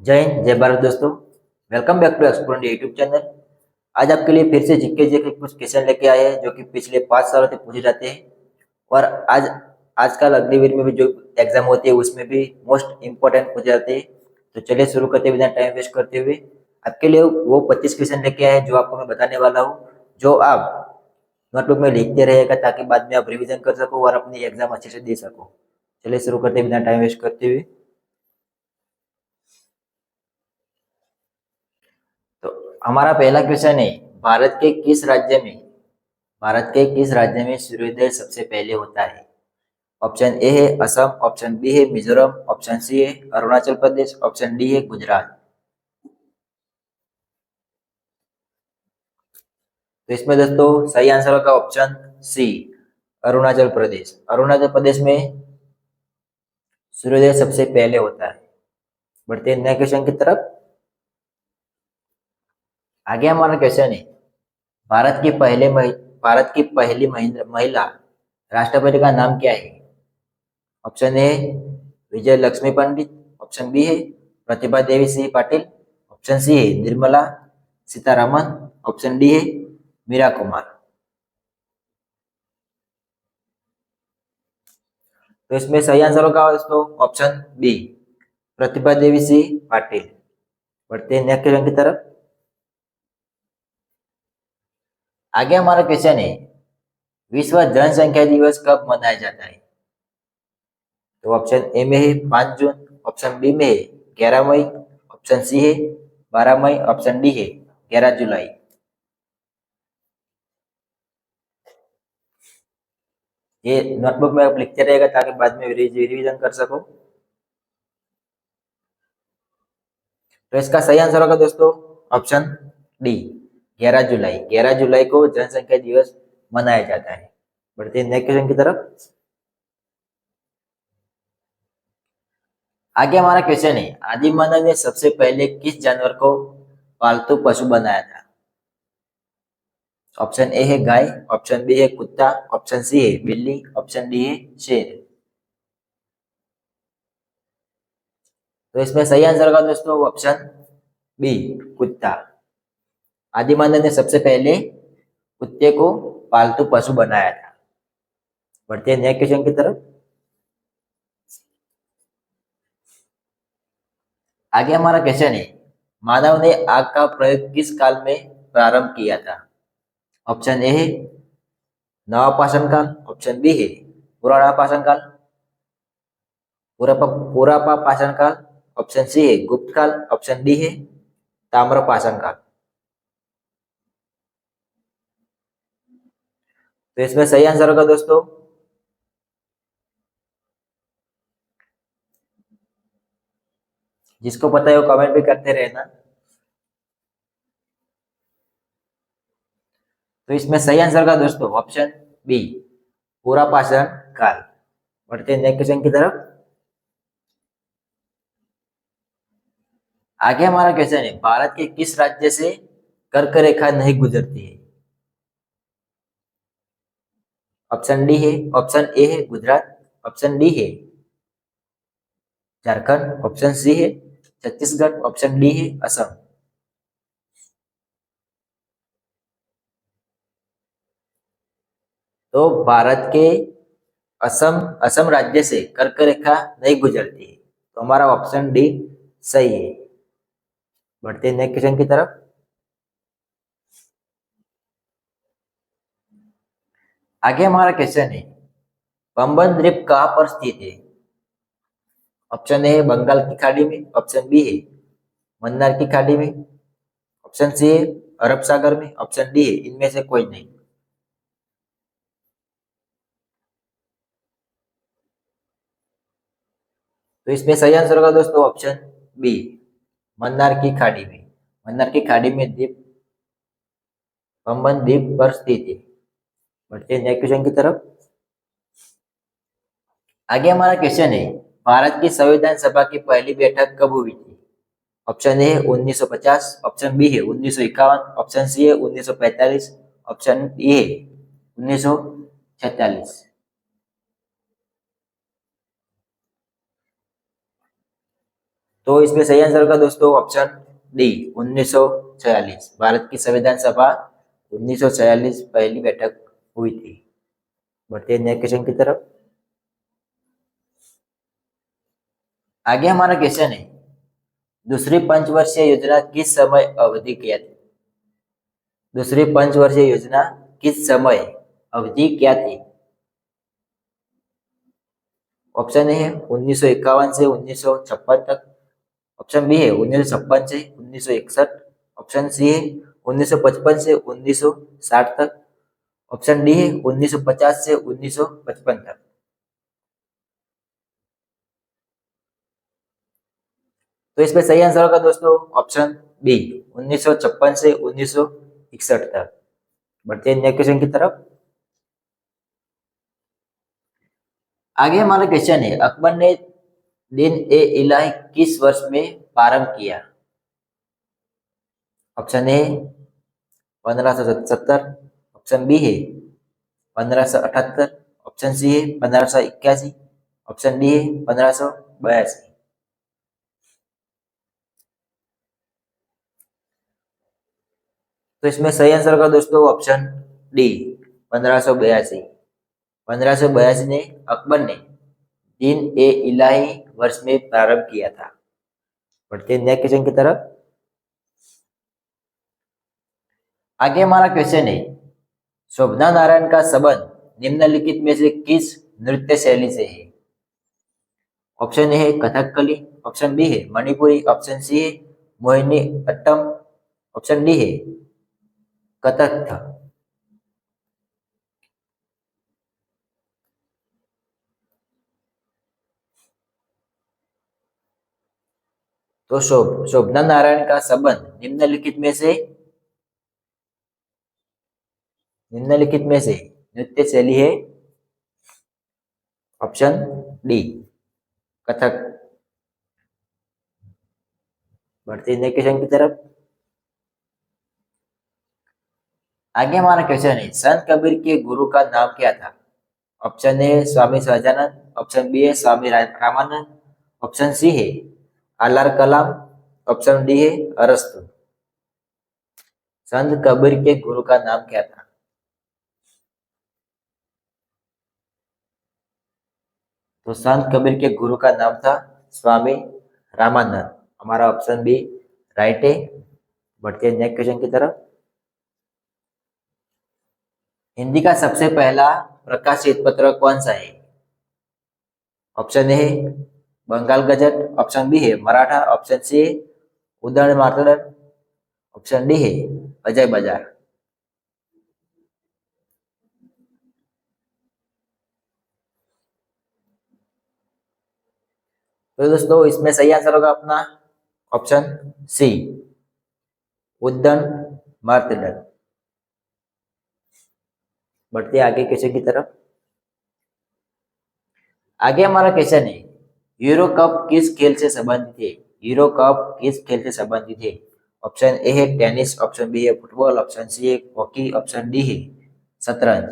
जय हिंद जय भारत दोस्तों। Welcome back to explore India YouTube channel. आज आपके लिए फिर से जीके के कुछ क्वेश्चन लेके आए हैं जो कि पिछले 5 सालों से पूछे जाते हैं। और आज आजकल अग्निवीर में भी जो एग्जाम होती है उसमें भी मोस्ट इम्पोर्टेंट पूछे जाते हैं। तो चलिए शुरू करते बिना टाइम वेस्ट करते हुए आपके लिए वो 25 क्वेश्चन लेके आए हैं जो आपको मैं बताने वाला हूँ, जो आप नोटबुक में लिखते रहेगा ताकि बाद में आप रिविजन कर सको और अपनी एग्जाम अच्छे से दे सको। चलिए शुरू करते बिना टाइम वेस्ट करते हुए। तो हमारा पहला क्वेश्चन है, भारत के किस राज्य में भारत के किस राज्य में सूर्योदय सबसे पहले होता है? ऑप्शन ए है असम, ऑप्शन बी है मिजोरम, ऑप्शन सी है अरुणाचल प्रदेश, ऑप्शन डी है गुजरात। तो इसमें दोस्तों सही आंसर होगा ऑप्शन सी, अरुणाचल प्रदेश। अरुणाचल प्रदेश में सूर्योदय सबसे पहले होता है। बढ़ते हैं नए क्वेश्चन की तरफ। आगे हमारा क्वेश्चन है, भारत की पहले भारत की पहली महिला राष्ट्रपति का नाम क्या है? Option A Vijay Lakshmi Pandit, option B है प्रतिभा देवी सिंह पाटिल, ऑप्शन सी है निर्मला सीतारामन, ऑप्शन डी है मीरा कुमार। तो इसमें सही आंसर होगा दोस्तों ऑप्शन बी, प्रतिभा देवी सिंह पाटिल। बढ़ते हैं नेक्स्ट क्वेश्चन की तरफ। आगे हमारा क्वेश्चन है, विश्व जनसंख्या दिवस कब मनाया जाता है? तो ऑप्शन ए में है 5 जून, ऑप्शन बी में है 11 मई, ऑप्शन सी है 12 मई, ऑप्शन डी है 11 जुलाई। ये नोटबुक में आप लिखते रहेगा ताकि बाद में रिवीजन कर सको। तो इसका सही आंसर होगा दोस्तों ऑप्शन डी, 11 जुलाई। 11 जुलाई को जनसंख्या दिवस मनाया जाता है। बढ़ते हैं नेक्स्ट क्वेश्चन की तरफ। आगे हमारा क्वेश्चन है, आदि मानव ने सबसे पहले किस जानवर को पालतू पशु बनाया था? ऑप्शन ए है गाय, ऑप्शन बी है कुत्ता, ऑप्शन सी है बिल्ली, ऑप्शन डी है शेर। तो इसमें सही आंसर होगा दोस्तों ऑप्शन बी, कुत्ता। आदि मानव ने सबसे पहले कुत्ते को पालतू पशु बनाया था। बढ़ते हैं नेक्स्ट क्वेश्चन की तरफ। आगे हमारा क्वेश्चन है, मानव ने आग का प्रयोग किस काल में प्रारंभ किया था? ऑप्शन ए है नवा पाषाण काल, ऑप्शन बी है पुराना पाषाण काल, पुरापा पाषाण काल, ऑप्शन सी है गुप्त काल, ऑप्शन डी है ताम्र पाषाण काल। तो इसमें सही आंसर होगा दोस्तों जिसको पता है वो कमेंट भी करते रहना। तो इसमें सही आंसर होगा दोस्तों ऑप्शन बी, पूरा पाषाण काल। बढ़ते हैं नेक्स्ट क्वेश्चन की तरफ। आगे हमारा क्वेश्चन है, भारत के किस राज्य से कर्क रेखा नहीं गुजरती है? ऑप्शन डी है ऑप्शन ए है गुजरात, ऑप्शन डी है झारखंड, ऑप्शन सी है छत्तीसगढ़, ऑप्शन डी है असम। तो भारत के असम असम राज्य से कर्क रेखा नहीं गुजरती है, तो हमारा ऑप्शन डी सही है। बढ़ते हैं नेक्स्ट क्वेश्चन की तरफ। आगे हमारा क्वेश्चन है, पंबन द्वीप कहाँ पर स्थित है? ऑप्शन ए है बंगाल की खाड़ी में, ऑप्शन बी है मन्नार की खाड़ी में, ऑप्शन सी है अरब सागर में, ऑप्शन डी है इनमें से कोई नहीं। तो इसमें सही आंसर होगा दोस्तों ऑप्शन बी, मन्नार की खाड़ी में। मन्नार की खाड़ी में द्वीप पंबन द्वीप पर स्थित है। बढ़ते हैं नेक्स्ट क्वेश्चन की तरफ। आगे हमारा क्वेश्चन है, भारत की संविधान सभा की पहली बैठक कब हुई थी? ऑप्शन ए है 1950, ऑप्शन बी है 1951, ऑप्शन सी है 1945, ऑप्शन डी है 1946। तो इसमें सही आंसर होगा दोस्तों ऑप्शन डी 1946। भारत की संविधान सभा 1946 पहली बैठक हुई थी। बढ़ते हैं नेक्स्ट क्वेश्चन की तरफ। आगे हमारा क्वेश्चन है, दूसरी पंचवर्षीय योजना किस समय अवधि क्या थी? दूसरी पंचवर्षीय योजना किस समय अवधि क्या थी? ऑप्शन ए है 1951 से 1956 तक। ऑप्शन बी है 1956 से 1961। ऑप्शन सी है 1955 से 1960 तक। ऑप्शन डी है 1950 से 1955 तक। तो इसमें सही आंसर होगा दोस्तों ऑप्शन बी 1956 से 1961 तक। बढ़ते हैं नेक्स्ट क्वेश्चन की तरफ। आगे हमारा क्वेश्चन है, अकबर ने दिन ए इलाही किस वर्ष में प्रारंभ किया? Option A 1570। ऑप्शन बी है 1578। ऑप्शन सी है 1581। ऑप्शन डी है 1582। तो इसमें सही आंसर होगा दोस्तों ऑप्शन डी 1582। 1582 ने अकबर ने दिन ए इलाही वर्ष में प्रारंभ किया था। बढ़ते हैं नेक्स्ट क्वेश्चन की तरफ। आगे हमारा क्वेश्चन है, शोभना नारायण का संबंध निम्नलिखित में से किस नृत्य शैली से है? ऑप्शन ए है कथकली। ऑप्शन बी है मणिपुरी। ऑप्शन सी है मोहिनी अट्टम। ऑप्शन डी है कथक। तो शोभना नारायण का संबंध निम्नलिखित में से नृत्य शैली है। Option D Kathak. बढ़ते नेक्स्ट क्वेश्चन की तरफ। आगे हमारा क्वेश्चन है, संत कबीर के गुरु का नाम क्या था? Option A Swami Sahajanand. Option B है स्वामी रामानंद। ऑप्शन सी है आलर कलाम। ऑप्शन डी है अरस्तु। संत कबीर के गुरु का नाम क्या था? तो संत कबीर के गुरु का नाम था स्वामी रामानंद। हमारा ऑप्शन बी राइट है। बढ़ते हैं नेक्स्ट क्वेश्चन की तरफ। हिंदी का सबसे पहला प्रकाशित पत्र कौन सा है? ऑप्शन ए है बंगाल गजट। ऑप्शन बी है मराठा। ऑप्शन सी है उदय मार्तंड। ऑप्शन डी है अजय बाजार। तो दोस्तों इसमें सही आंसर होगा अपना ऑप्शन सी उदय मार्तंड। बढ़ते आगे क्वेश्चन की तरफ। आगे हमारा क्वेश्चन है, यूरो कप किस खेल से संबंधित है? यूरो कप किस खेल से संबंधित है? ऑप्शन ए है टेनिस। ऑप्शन बी है फुटबॉल। ऑप्शन सी है हॉकी। ऑप्शन डी है शतरंज।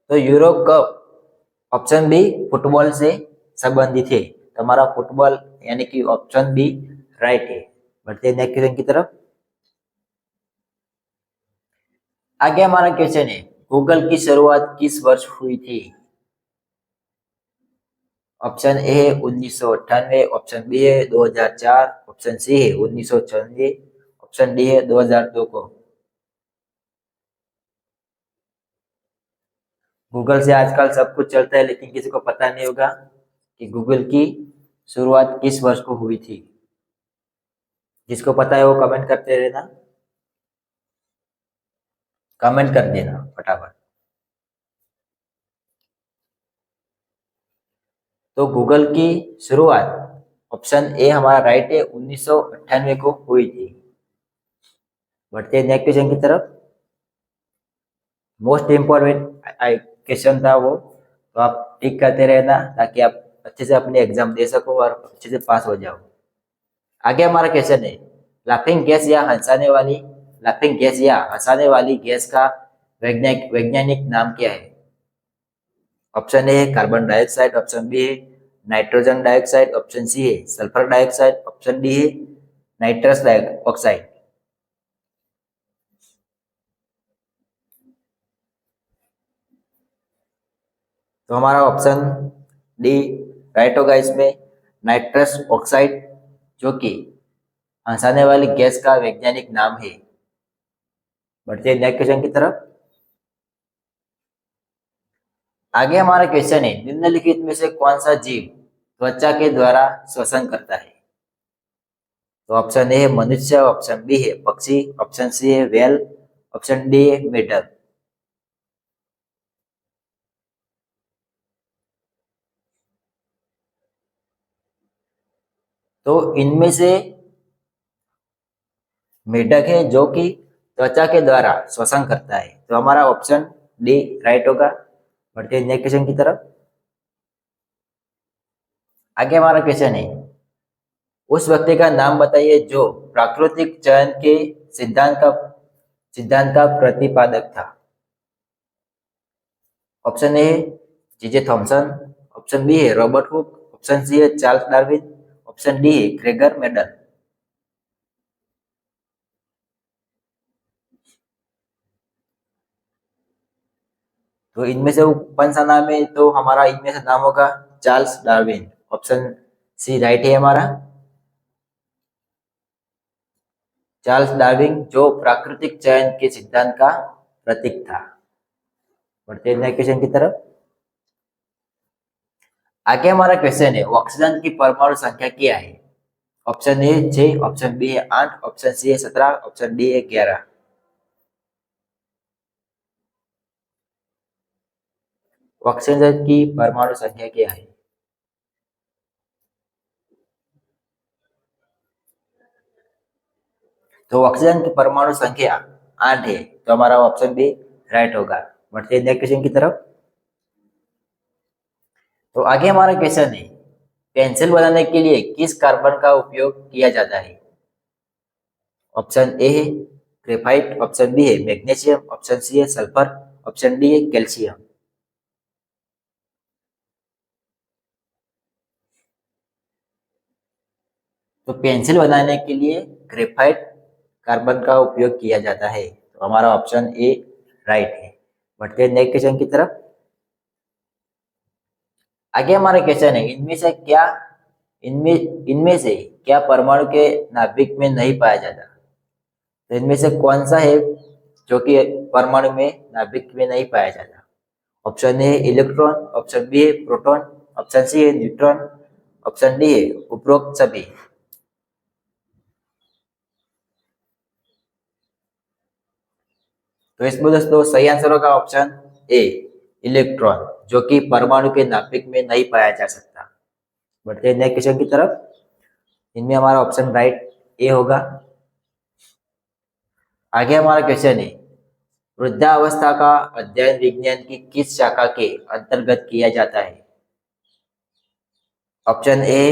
तो Euro cup option B football से संबंधित है। तो हमारा फुटबॉल यानी कि ऑप्शन बी राइट है। बढ़ते हैं नेक्स्ट क्वेश्चन की तरफ। आगे हमारा क्वेश्चन है, गूगल की शुरुआत किस वर्ष हुई थी? ऑप्शन ए है 1998। ऑप्शन बी है 2004। ऑप्शन सी है 1996। ऑप्शन डी है 2002 को। गूगल से आजकल सब कुछ चलता है, लेकिन किसी को पता नहीं होगा कि गूगल की शुरुआत किस वर्ष को हुई थी। जिसको पता है वो कमेंट करते रहना, कमेंट कर देना फटाफट। तो गूगल की शुरुआत ऑप्शन ए हमारा राइट है 1998 को हुई थी। बढ़ते हैं नेक्स्ट क्वेश्चन की तरफ। मोस्ट इम्पोर्टेंट क्वेश्चन था वो, तो आप टिक करते रहना ताकि आप अच्छे से अपने एग्जाम दे सको और अच्छे से पास हो जाओ। आगे हमारा क्वेश्चन है, लाफिंग गैस या हंसाने वाली गैस का वैज्ञानिक नाम क्या है? ऑप्शन ए है कार्बन डाइऑक्साइड, ऑप्शन बी है नाइट्रोजन डाइऑक्साइड, ऑप्शन सी है सल्फर डाइऑक्साइड, ऑप्शन डी है नाइट्रस डाइऑक्साइड। तो हमारा ऑप्शन डी राइट होगा इसमें, नाइट्रस ऑक्साइड, जो कि हंसाने वाली गैस का वैज्ञानिक नाम है। बढ़ते हैं नेक्स्ट क्वेश्चन की तरफ। आगे हमारा क्वेश्चन है, निम्नलिखित में से कौन सा जीव त्वचा के द्वारा श्वसन करता है? तो ऑप्शन ए है मनुष्य, ऑप्शन बी है पक्षी, ऑप्शन सी है व्हेल, ऑप्शन डी है मेढक। तो इनमें से मेढक है जो कि त्वचा के द्वारा श्वसन करता है, तो हमारा ऑप्शन डी राइट होगा। बढ़ते हैं नेक्स्ट क्वेश्चन की तरफ। आगे हमारा क्वेश्चन है, उस व्यक्ति का नाम बताइए जो प्राकृतिक चयन के सिद्धांत का प्रतिपादक था। Option A J J Thomson, option B है रॉबर्ट हुक, ऑप्शन सी है चार्ल्स डार्विन, ऑप्शन डी है ग्रेगर मेंडल। तो इनमें से वो कौन सा नाम है? तो हमारा इनमें से नाम होगा Charles Darwin. Option C right है हमारा, चार्ल्स डार्विन जो प्राकृतिक चयन के सिद्धांत का प्रतीक था। बढ़ते हैं नेक्स्ट क्वेश्चन की तरफ। आगे हमारा क्वेश्चन है, ऑक्सीजन की परमाणु संख्या क्या है? ऑप्शन ए 6, ऑप्शन बी है 8, ऑप्शन सी है 17, ऑप्शन डी है 11। ऑक्सीजन की परमाणु संख्या क्या है? तो ऑक्सीजन की परमाणु संख्या 8 है, तो हमारा ऑप्शन बी राइट होगा। बढ़ते हैं नेक्स्ट क्वेश्चन की तरफ। तो आगे हमारा क्वेश्चन है, पेंसिल बनाने के लिए किस कार्बन का उपयोग किया जाता है? ऑप्शन ए है ग्रेफाइट, ऑप्शन बी है मैग्नीशियम, ऑप्शन सी है सल्फर, ऑप्शन डी है कैल्शियम। तो पेंसिल बनाने के लिए ग्रेफाइट कार्बन का उपयोग किया जाता है, तो हमारा ऑप्शन ए राइट है। बढ़ते हैं नेक्स्ट क्वेश्चन की तरफ। आगे हमारा क्वेश्चन है, इनमें इनमें से क्या परमाणु के नाभिक में नहीं पाया जाता? तो इनमें से कौन सा है जो कि परमाणु में नाभिक में नहीं पाया जाता? ऑप्शन ए है इलेक्ट्रॉन, ऑप्शन बी है प्रोटॉन, ऑप्शन सी है न्यूट्रॉन, ऑप्शन डी है उपरोक्त सभी। तो इसमें दोस्तों सही आंसर होगा ऑप्शन ए इलेक्ट्रॉन, जो कि परमाणु के नाभिक में नहीं पाया जा सकता। बढ़ते हैं नेक्स्ट क्वेश्चन की तरफ। इनमें हमारा ऑप्शन राइट ए होगा। आगे हमारा क्वेश्चन है, वृद्धावस्था का अध्ययन विज्ञान की किस शाखा के अंतर्गत किया जाता है? ऑप्शन ए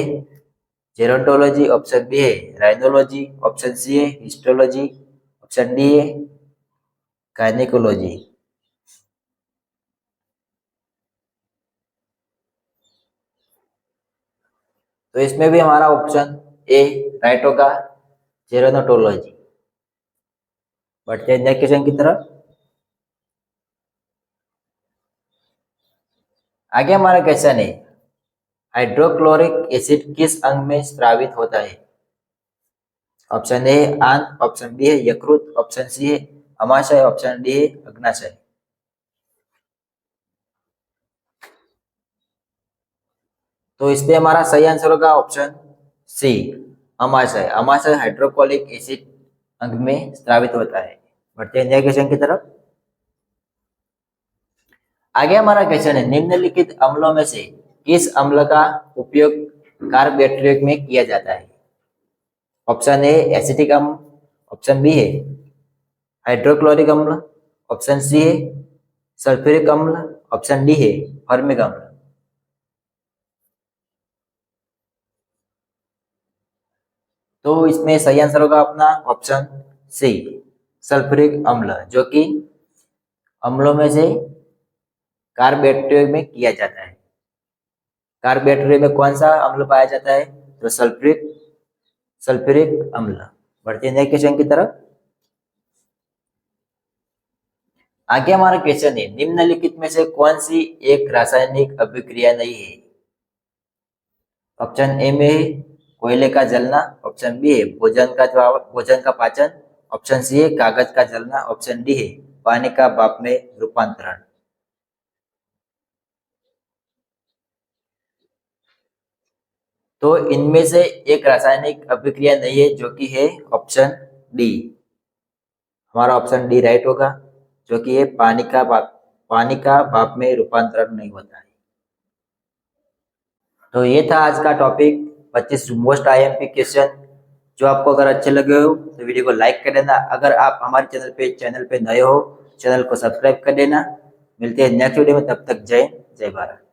जेरोंटोलॉजी, ऑप्शन बी है राइनोलॉजी, ऑप्शन सी है हिस्टोलॉजी, ऑप्शन डी है गायनेकोलॉजी। तो इसमें भी हमारा ऑप्शन ए राइट होगा, जेरोनोटोलॉजी। बढ़ते हैं नेक्स्ट क्वेश्चन की तरफ। आगे हमारा क्वेश्चन है, हाइड्रोक्लोरिक एसिड किस अंग में स्रावित होता है? ऑप्शन ए आंत, ऑप्शन बी है यकृत, ऑप्शन सी है अमाशय, ऑप्शन डी है अग्नाशय। तो इसमें हमारा सही आंसर होगा ऑप्शन सी अमाशय। अमाशय हाइड्रोक्लोरिक एसिड अंग में स्रावित होता है। बढ़ते हैं नेक्स्ट क्वेश्चन की तरफ। आगे हमारा क्वेश्चन है, निम्नलिखित अम्लों में से किस अम्ल का उपयोग कार्बोहाइड्रेट में किया जाता है? ऑप्शन ए एसिटिक अम्ल, ऑप्शन बी है हाइड्रोक्लोरिक अम्ल, ऑप्शन सी है सल्फ्यूरिक अम्ल, ऑप्शन डी है फॉर्मिक अम्ल। तो इसमें सही आंसर होगा अपना ऑप्शन सी सल्फ्यूरिक अम्ल, जो कि अम्लों में से कार्बोरेटर में किया जाता है। कार्बोरेटर में कौन सा अम्ल पाया जाता है? तो सल्फ्यूरिक अम्ल। बढ़ते हैं नेक्स्ट क्वेश्चन की तरफ। आगे हमारा क्वेश्चन है, निम्नलिखित में से कौन सी एक रासायनिक अभिक्रिया नहीं है? ऑप्शन ए में है कोयले का जलना, ऑप्शन बी है भोजन का पाचन, ऑप्शन सी है कागज का जलना, ऑप्शन डी है पानी का भाप में रूपांतरण। तो इनमें से एक रासायनिक अभिक्रिया नहीं है, जो कि है ऑप्शन डी। हमारा ऑप्शन डी राइट होगा, जो कि है पानी का भाप में रूपांतरण नहीं होता है। तो ये था आज का टॉपिक, 25 मोस्ट आईएमपी क्वेश्चन। जो आपको अगर अच्छे लगे हो तो वीडियो को लाइक कर देना। अगर आप हमारे चैनल पे नए हो, चैनल को सब्सक्राइब कर देना। मिलते हैं नेक्स्ट वीडियो में, तब तक जय हिंद, जय भारत।